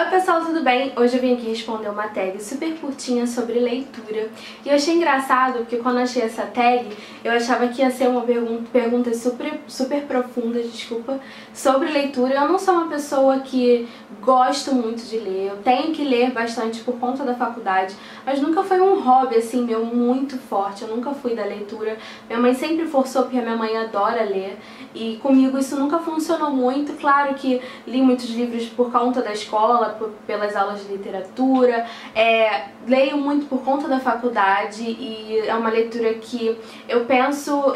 pessoal, tudo bem? Hoje eu vim aqui responder uma tag super curtinha sobre leitura. E eu achei engraçado porque quando eu achei essa tag, eu achava que ia ser uma pergunta super profunda, desculpa, sobre leitura. Eu não sou uma pessoa que gosto muito de ler, eu tenho que ler bastante por conta da faculdade, mas nunca foi um hobby assim meu muito forte, eu nunca fui da leitura. Minha mãe sempre forçou porque a minha mãe adora ler e comigo isso nunca funcionou muito. Claro que li muitos livros por conta da escola, pelas aulas de literatura, leio muito por conta da faculdade e é uma leitura que eu penso,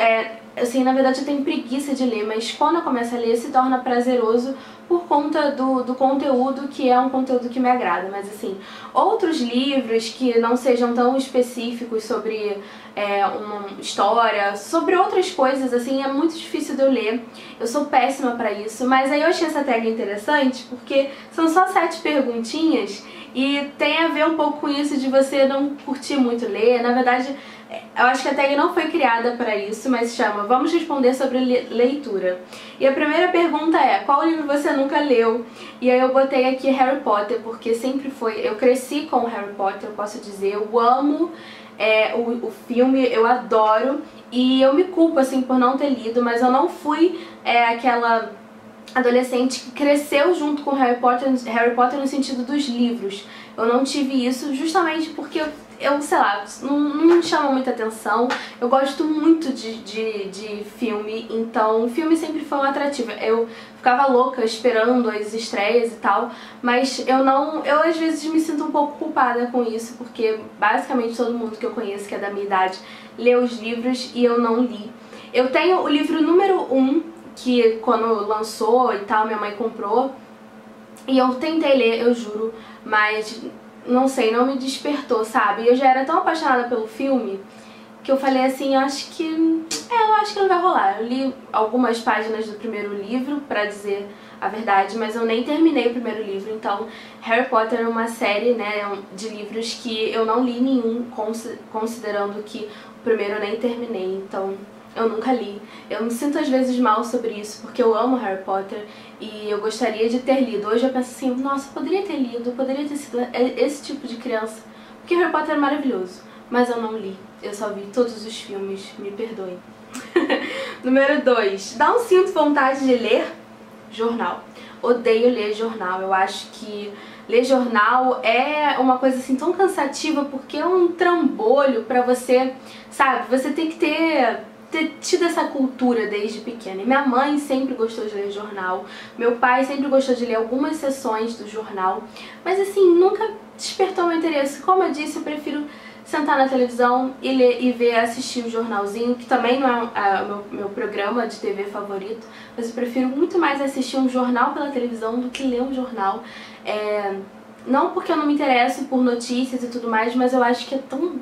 assim, na verdade eu tenho preguiça de ler, mas quando eu começo a ler se torna prazeroso por conta do conteúdo, que é um conteúdo que me agrada. Mas assim, outros livros que não sejam tão específicos sobre uma história, sobre outras coisas, assim, é muito difícil de eu ler. Eu sou péssima pra isso, mas aí eu achei essa tag interessante porque são só 7 perguntinhas e tem a ver um pouco com isso de você não curtir muito ler. Na verdade, eu acho que a tag não foi criada para isso, mas chama Vamos Responder sobre Leitura. E a primeira pergunta é: qual livro você nunca leu? E aí eu botei aqui Harry Potter, porque sempre foi... Eu cresci com Harry Potter, eu posso dizer, eu amo o filme, eu adoro, e eu me culpo assim por não ter lido, mas eu não fui aquela adolescente que cresceu junto com Harry Potter no sentido dos livros. Eu não tive isso justamente porque eu sei lá, não me chama muita atenção. Eu gosto muito de filme, então filme sempre foi uma atrativa. Eu ficava louca esperando as estreias e tal, mas eu às vezes me sinto um pouco culpada com isso, porque basicamente todo mundo que eu conheço que é da minha idade leu os livros e eu não li. Eu tenho o livro número 1, que quando lançou e tal, minha mãe comprou, e eu tentei ler, eu juro, mas não sei, não me despertou, sabe? Eu já era tão apaixonada pelo filme que eu falei assim, eu acho que não vai rolar. Eu li algumas páginas do primeiro livro, pra dizer a verdade, mas eu nem terminei o primeiro livro. Então Harry Potter é uma série, né, de livros que eu não li nenhum, considerando que o primeiro eu nem terminei, então eu nunca li. Eu me sinto às vezes mal sobre isso, porque eu amo Harry Potter e eu gostaria de ter lido. Hoje eu penso assim, nossa, eu poderia ter lido, eu poderia ter sido esse tipo de criança, porque Harry Potter é maravilhoso, mas eu não li. Eu só vi todos os filmes, me perdoem. Número 2. Não sinto vontade de ler jornal. Odeio ler jornal. Eu acho que ler jornal é uma coisa assim tão cansativa, porque é um trambolho pra você, sabe? Você tem que ter tido essa cultura desde pequena. E minha mãe sempre gostou de ler jornal, meu pai sempre gostou de ler algumas sessões do jornal, mas assim, nunca despertou meu interesse. Como eu disse, eu prefiro sentar na televisão e ler e assistir o jornalzinho, que também não é o meu programa de TV favorito, mas eu prefiro muito mais assistir um jornal pela televisão do que ler um jornal. Não porque eu não me interesso por notícias e tudo mais, mas eu acho que é tão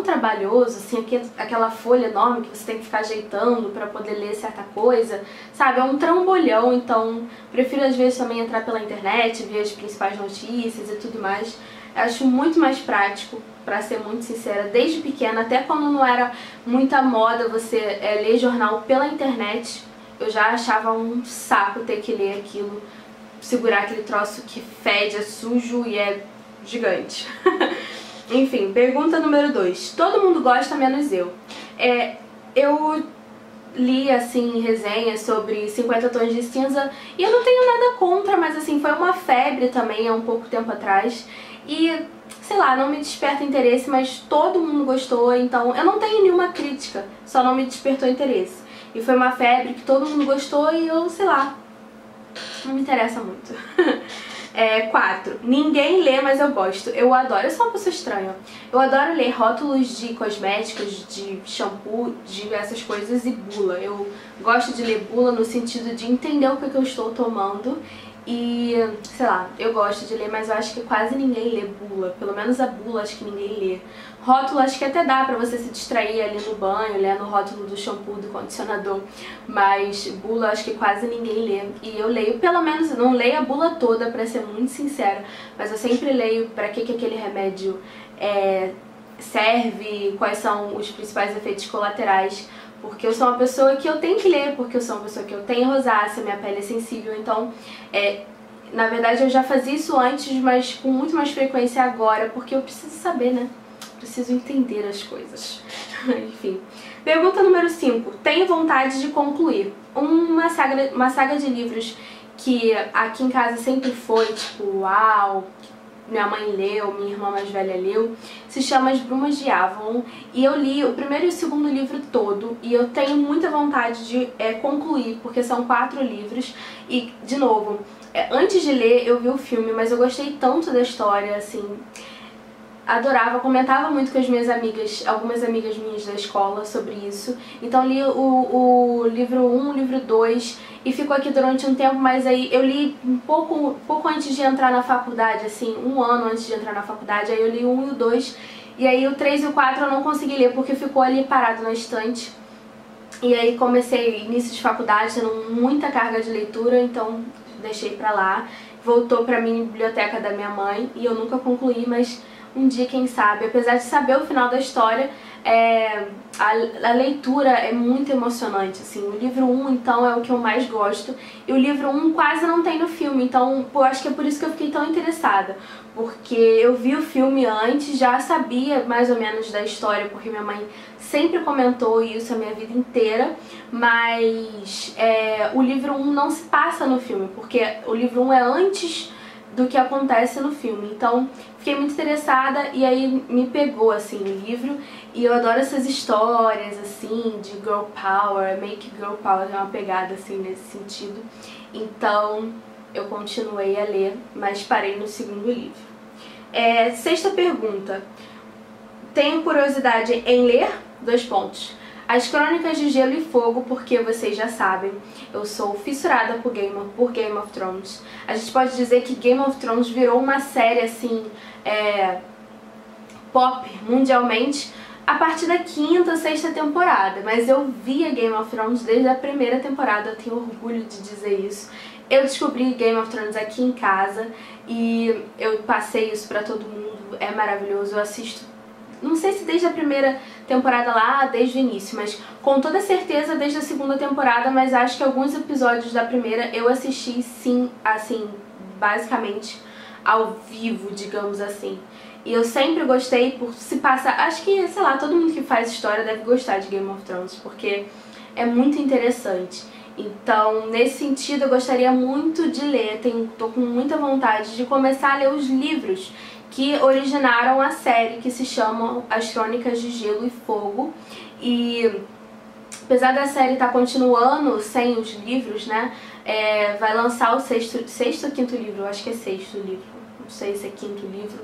trabalhoso, assim, aquela folha enorme que você tem que ficar ajeitando pra poder ler certa coisa, sabe? É um trambolhão, então prefiro às vezes também entrar pela internet, ver as principais notícias e tudo mais. Eu acho muito mais prático, pra ser muito sincera, desde pequena, até quando não era muita moda você ler jornal pela internet, eu já achava um saco ter que ler aquilo, segurar aquele troço que fede, é sujo e é gigante. Enfim, pergunta número 2. Todo mundo gosta, menos eu. Eu li, assim, resenhas sobre 50 Tons de Cinza e eu não tenho nada contra, mas assim, foi uma febre também há um pouco tempo atrás e, sei lá, não me desperta interesse, mas todo mundo gostou, então eu não tenho nenhuma crítica, só não me despertou interesse. E foi uma febre que todo mundo gostou e eu, sei lá, não me interessa muito. 4. Ninguém lê, mas eu gosto. Eu adoro, eu sou uma pessoa estranha. Eu adoro ler rótulos de cosméticos, de shampoo, de essas coisas e bula. Eu gosto de ler bula no sentido de entender o que eu estou tomando e, sei lá, eu gosto de ler, mas eu acho que quase ninguém lê bula. Pelo menos a bula acho que ninguém lê. Rótulo acho que até dá pra você se distrair ali no banho, ler no rótulo do shampoo, do condicionador, mas bula acho que quase ninguém lê. E eu leio, pelo menos, eu não leio a bula toda, pra ser muito sincera, mas eu sempre leio pra que aquele remédio serve, quais são os principais efeitos colaterais, porque eu sou uma pessoa que eu tenho que ler, porque eu sou uma pessoa que eu tenho rosácea, minha pele é sensível, então Na verdade eu já fazia isso antes, mas com muito mais frequência agora, porque eu preciso saber, né? Preciso entender as coisas. Enfim. Pergunta número 5. Tenho vontade de concluir uma saga de livros que aqui em casa sempre foi, tipo, uau, minha mãe leu, minha irmã mais velha leu, se chama As Brumas de Avalon, e eu li o primeiro e o segundo livro todo, e eu tenho muita vontade de concluir, porque são 4 livros, e, de novo, antes de ler eu vi o filme, mas eu gostei tanto da história, assim, adorava, comentava muito com as minhas amigas, algumas amigas minhas da escola sobre isso. Então li o livro 1, o livro 2 e ficou aqui durante um tempo, mas aí eu li um pouco antes de entrar na faculdade, assim, um ano antes de entrar na faculdade, aí eu li o 1 e o 2, e aí o 3 e o 4 eu não consegui ler porque ficou ali parado na estante. E aí comecei início de faculdade, tendo muita carga de leitura, então deixei pra lá. Voltou pra minha biblioteca da minha mãe e eu nunca concluí, mas um dia, quem sabe. Apesar de saber o final da história, a leitura é muito emocionante, assim. O livro 1, então, é o que eu mais gosto. E o livro 1 quase não tem no filme, então eu acho que é por isso que eu fiquei tão interessada. Porque eu vi o filme antes, já sabia mais ou menos da história, porque minha mãe sempre comentou isso a minha vida inteira. Mas o livro 1 não se passa no filme, porque o livro 1 é antes do que acontece no filme. Então fiquei muito interessada e aí me pegou assim o livro, e eu adoro essas histórias assim de girl power, make girl power, é uma pegada assim nesse sentido. Então eu continuei a ler, mas parei no segundo livro. 6ª pergunta. Tenho curiosidade em ler? 2 pontos. As Crônicas de Gelo e Fogo, porque vocês já sabem, eu sou fissurada por Game of Thrones. A gente pode dizer que Game of Thrones virou uma série assim, pop mundialmente a partir da 5ª, 6ª temporada. Mas eu via Game of Thrones desde a primeira temporada, eu tenho orgulho de dizer isso. Eu descobri Game of Thrones aqui em casa e eu passei isso pra todo mundo, é maravilhoso, eu assisto. Não sei se desde a primeira temporada lá, desde o início, mas com toda certeza desde a 2ª temporada, mas acho que alguns episódios da primeira eu assisti sim, assim, basicamente ao vivo, digamos assim. E eu sempre gostei por se passar, acho que, sei lá, todo mundo que faz história deve gostar de Game of Thrones, porque é muito interessante. Então, nesse sentido, eu gostaria muito de ler, tô com muita vontade de começar a ler os livros que originaram a série, que se chama As Crônicas de Gelo e Fogo. E apesar da série estar continuando sem os livros, né, vai lançar o 6º ou 5º livro, eu acho que é 6º livro, não sei se é 5º livro.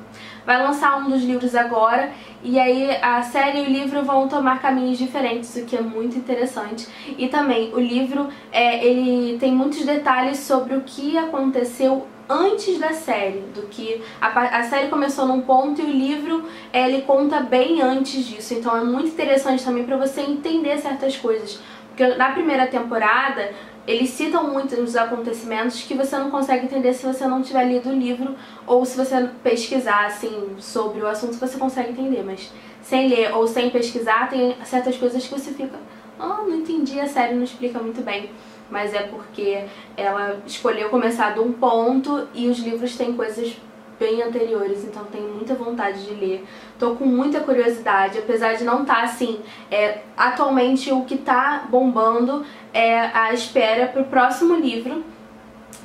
Vai lançar um dos livros agora, e aí a série e o livro vão tomar caminhos diferentes, o que é muito interessante. E também o livro, ele tem muitos detalhes sobre o que aconteceu antes da série, do que a série começou num ponto e o livro ele conta bem antes disso, então é muito interessante também para você entender certas coisas, porque na primeira temporada eles citam muitos acontecimentos que você não consegue entender se você não tiver lido o livro, ou se você pesquisar assim sobre o assunto você consegue entender, mas sem ler ou sem pesquisar tem certas coisas que você fica, não entendi, a série não explica muito bem. Mas é porque ela escolheu começar de um ponto e os livros têm coisas bem anteriores, então tenho muita vontade de ler. Tô com muita curiosidade, apesar de não estar assim, atualmente o que tá bombando é a espera pro próximo livro,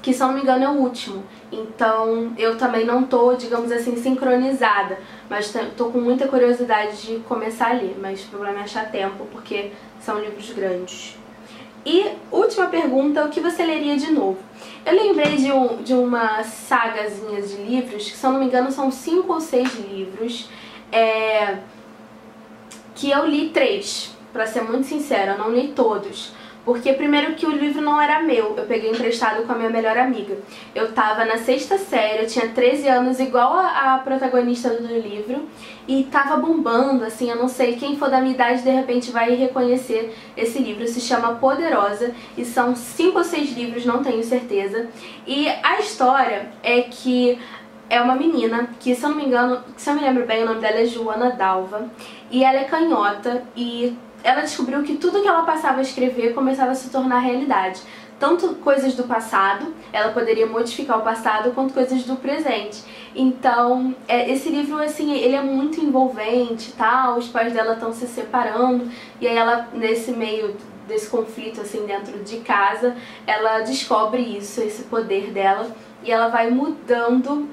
que se não me engano é o último. Então eu também não tô, digamos assim, sincronizada, mas tô com muita curiosidade de começar a ler, mas o problema é achar tempo, porque são livros grandes. E última pergunta, o que você leria de novo? Eu lembrei de uma sagazinha de livros, que se eu não me engano são 5 ou 6 livros, que eu li 3, pra ser muito sincera, eu não li todos. Porque primeiro que o livro não era meu, eu peguei emprestado com a minha melhor amiga. Eu tava na 6ª série, eu tinha 13 anos, igual a protagonista do livro, e tava bombando, assim, eu não sei, quem for da minha idade de repente vai reconhecer esse livro. Se chama Poderosa, e são 5 ou 6 livros, não tenho certeza. E a história é que é uma menina que, se eu não me engano, se eu me lembro bem, o nome dela é Joana Dalva, e ela é canhota, e ela descobriu que tudo que ela passava a escrever começava a se tornar realidade. tanto coisas do passado, ela poderia modificar o passado, quanto coisas do presente. Então, esse livro, assim, ele é muito envolvente, tá? Os pais dela estão se separando, e aí ela, nesse meio desse conflito, assim, dentro de casa, ela descobre isso, esse poder dela, e ela vai mudando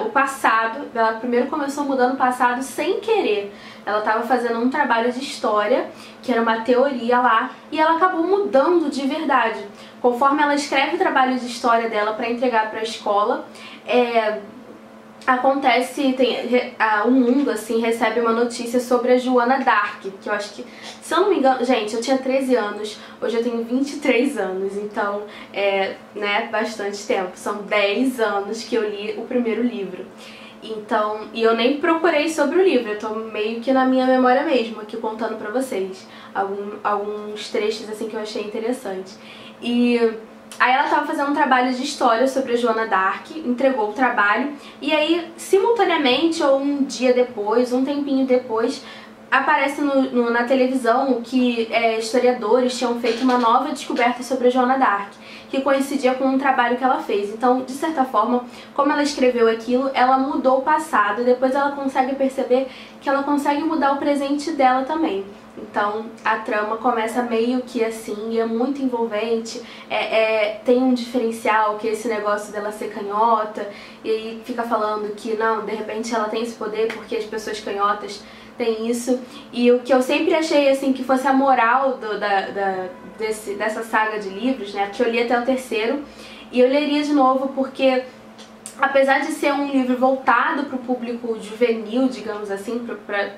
o passado. Ela primeiro começou mudando o passado sem querer. Ela estava fazendo um trabalho de história, que era uma teoria lá, e ela acabou mudando de verdade. Conforme ela escreve o trabalho de história dela para entregar para a escola, acontece, o mundo, assim, recebe uma notícia sobre a Joana d'Arc, que eu acho que, se eu não me engano, gente, eu tinha 13 anos, hoje eu tenho 23 anos, então, né, bastante tempo. São 10 anos que eu li o primeiro livro. Então, e eu nem procurei sobre o livro, eu tô meio que na minha memória mesmo, aqui contando pra vocês alguns trechos, assim, que eu achei interessante. E aí ela estava fazendo um trabalho de história sobre a Joana d'Arc, entregou o trabalho, e aí, simultaneamente, ou um dia depois, um tempinho depois, aparece na televisão que historiadores tinham feito uma nova descoberta sobre a Joana d'Arc, que coincidia com um trabalho que ela fez. Então, de certa forma, como ela escreveu aquilo, ela mudou o passado, e depois ela consegue perceber que ela consegue mudar o presente dela também. Então a trama começa meio que assim, e é muito envolvente, tem um diferencial, que é esse negócio dela ser canhota, e aí fica falando que não, de repente ela tem esse poder porque as pessoas canhotas têm isso. E o que eu sempre achei, assim, que fosse a moral dessa saga de livros, né, que eu li até o terceiro, e eu leria de novo porque, apesar de ser um livro voltado para o público juvenil, digamos assim,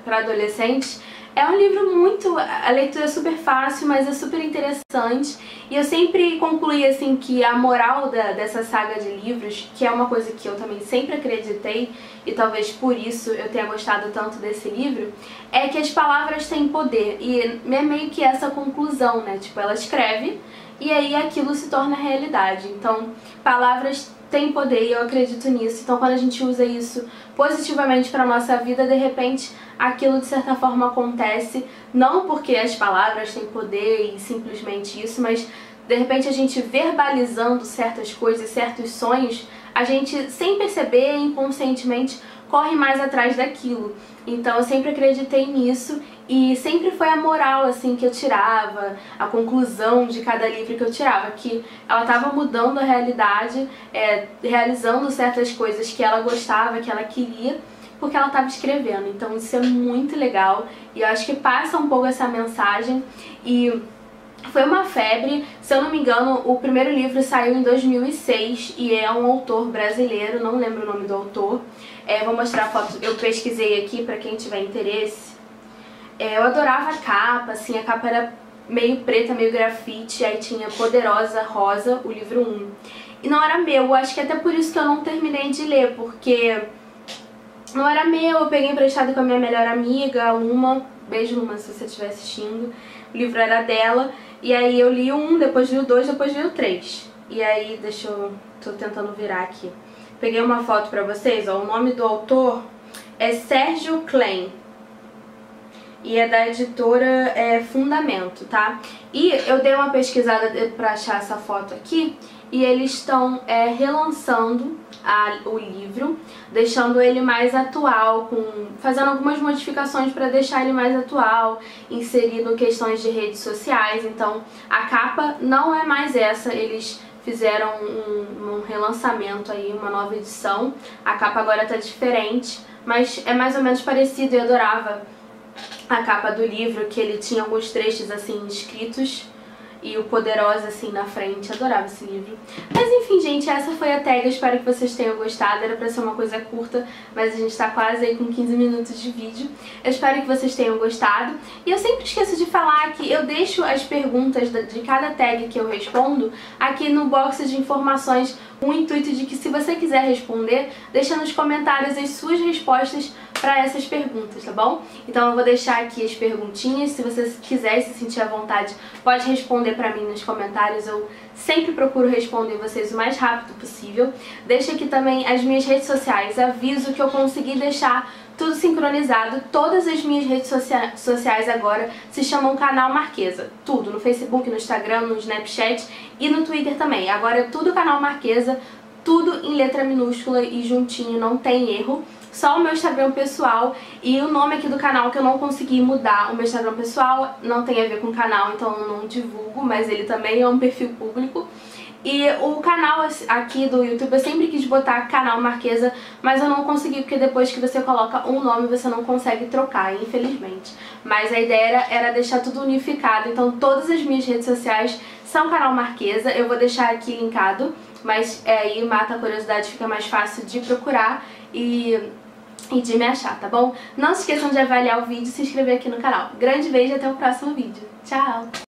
para adolescentes, é um livro muito... a leitura é super fácil, mas é super interessante. E eu sempre concluí, assim, que a moral dessa saga de livros, que é uma coisa que eu também sempre acreditei, e talvez por isso eu tenha gostado tanto desse livro, é que as palavras têm poder. E é meio que essa conclusão, né? Tipo, ela escreve e aí aquilo se torna realidade. Então, palavras têm poder e eu acredito nisso. Então, quando a gente usa isso positivamente para nossa vida, de repente aquilo de certa forma acontece, não porque as palavras têm poder e simplesmente isso, mas de repente a gente verbalizando certas coisas, certos sonhos, a gente, sem perceber, inconscientemente corre mais atrás daquilo. Então eu sempre acreditei nisso e sempre foi a moral, assim, que eu tirava, a conclusão de cada livro que eu tirava, que ela estava mudando a realidade, realizando certas coisas que ela gostava, que ela queria, porque ela estava escrevendo. Então isso é muito legal e eu acho que passa um pouco essa mensagem. E foi uma febre, se eu não me engano, o primeiro livro saiu em 2006 e é um autor brasileiro, não lembro o nome do autor. Vou mostrar a foto, eu pesquisei aqui pra quem tiver interesse. Eu adorava a capa, assim, a capa era meio preta, meio grafite, aí tinha Poderosa Rosa, o livro 1. E não era meu, acho que até por isso que eu não terminei de ler, porque não era meu, eu peguei emprestado com a minha melhor amiga, a Luma. Beijo, Luma, se você estiver assistindo. O livro era dela, e aí eu li o 1, depois li o 2, depois li o 3. E aí, tô tentando virar aqui. Peguei uma foto pra vocês, ó, o nome do autor é Sérgio Klein. E é da editora Fundamento, tá? E eu dei uma pesquisada pra achar essa foto aqui, e eles estão relançando o livro, deixando ele mais atual, fazendo algumas modificações para deixar ele mais atual, inserindo questões de redes sociais. Então a capa não é mais essa, eles fizeram um relançamento aí, uma nova edição. A capa agora tá diferente, mas é mais ou menos parecido. Eu adorava a capa do livro, que ele tinha alguns trechos assim escritos e o Poderosa assim na frente. Adorava esse livro. Mas enfim, gente, essa foi a tag. Eu espero que vocês tenham gostado. Era pra ser uma coisa curta, mas a gente tá quase aí com 15 minutos de vídeo. Eu espero que vocês tenham gostado. E eu sempre esqueço de falar que eu deixo as perguntas de cada tag que eu respondo aqui no box de informações, com o intuito de que, se você quiser responder, deixa nos comentários as suas respostas para essas perguntas, tá bom? Então eu vou deixar aqui as perguntinhas. Se você quiser e se sentir à vontade, pode responder pra mim nos comentários. Eu sempre procuro responder vocês o mais rápido possível. Deixa aqui também as minhas redes sociais. Aviso que eu consegui deixar tudo sincronizado. Todas as minhas redes sociais agora se chamam Canal Marquesa. Tudo, no Facebook, no Instagram, no Snapchat e no Twitter também. Agora é tudo Canal Marquesa, tudo em letra minúscula e juntinho, não tem erro. Só o meu Instagram pessoal e o nome aqui do canal que eu não consegui mudar. O meu Instagram pessoal não tem a ver com o canal, então eu não divulgo, mas ele também é um perfil público. E o canal aqui do YouTube eu sempre quis botar Canal Marquesa, mas eu não consegui porque depois que você coloca um nome você não consegue trocar, infelizmente. Mas a ideia era deixar tudo unificado, então todas as minhas redes sociais são Canal Marquesa. Eu vou deixar aqui linkado, mas aí mata a curiosidade, fica mais fácil de procurar e de me achar, tá bom? Não se esqueçam de avaliar o vídeo e se inscrever aqui no canal. Grande beijo e até o próximo vídeo. Tchau!